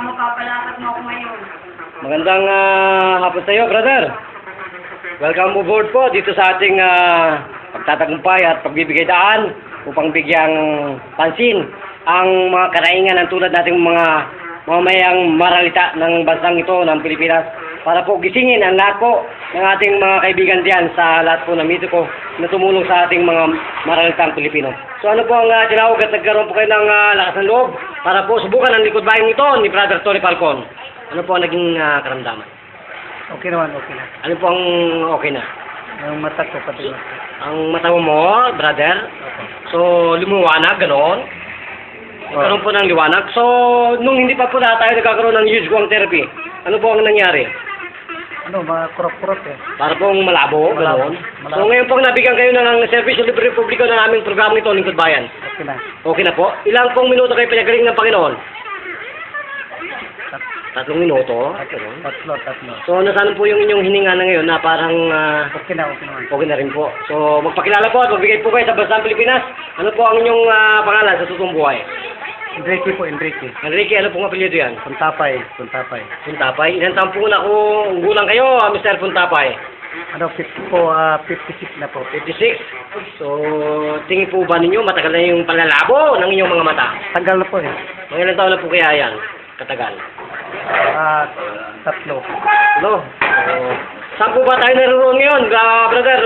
mapapalakat mo ako ngayon. Magandang hapon sa iyo, brother. Welcome aboard po dito sa ating pagtatagumpay at pagbibigay daan upang bigyang pansin ang mga karaingan ng tulad nating mga mamayang maralita ng bansang ito ng Pilipinas para po gisingin ang lahat po ng ating mga kaibigan diyan sa lahat po ng mito ko na tumulong sa ating mga maralitang Pilipino. So ano po ang tinawag at nagkaroon po kayo ng lakas ng loob para po subukan ang likod bayang ito ni Brother Tony Falcon. Ano po ang naging karamdaman? Okay naman, okay na. Ano po ang okay na? Yung mata ko, pati mata. Ang mata mo, brother? So, lumiwanag, gano'n? Nagkaroon po ng liwanag. So, nung hindi pa po na tayo nagkakaroon ng huge guang therapy, ano po ang nangyari? Ano, mga kurap-kurap eh. Para pong malabo, gano'n? Malabo. So, ngayon pong nabigyan kayo ng service sa libre publiko ng aming programa ito, Lingkod Bayan. Okay na. Okay na po? Ilang pong minuto kayo pinagaling ng Panginoon? 3 minuto? Tatlo. So, nasaan po yung inyong hininga na ngayon na parang Okay na, okay naman. okay na rin po. So, magpakilala po at magbigay po kayo sa bansang Pilipinas. Ano po ang inyong pangalan sa totoong buhay? Enrique po, Enrique. Enrique, ano pong apelyido yan? Puntapay. Puntapay. Ilan taon po na kung gulang kayo, Mr. Puntapay? Ano, 56 na po. 56. So, tingin po ba ninyo matagal na yung palalabo ng inyong mga mata? Tagal na po eh. Mga ilang taon na po kaya yan? Katagal. 3. No? So, saan po ba tayo naroon ngayon, brother?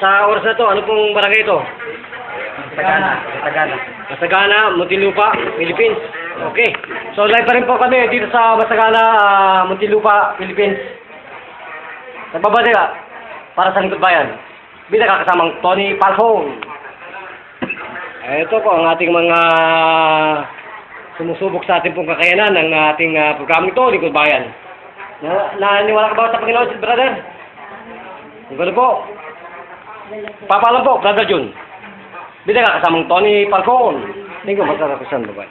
Sa oras na to, ano pong barangay ito? Sagana. Masagana, Muntinlupa, Philippines. Okay. So, live pa rin po kami dito sa Masagana, Muntinlupa, Philippines. Nagbabati ka para sa Lingkod Bayan. Bilang kakasamang Tony Falcon. Ito po ang ating mga sumusubok sa ating pong kakayanan ng ating programa ito, Lingkod Bayan. Naniwala ka ba sa Panginoon, brother? Gano'n po. Papaalam po, Brother Jun. Bilang kakasamang Tony Falcon. Hindi ko masarap ko saan ba?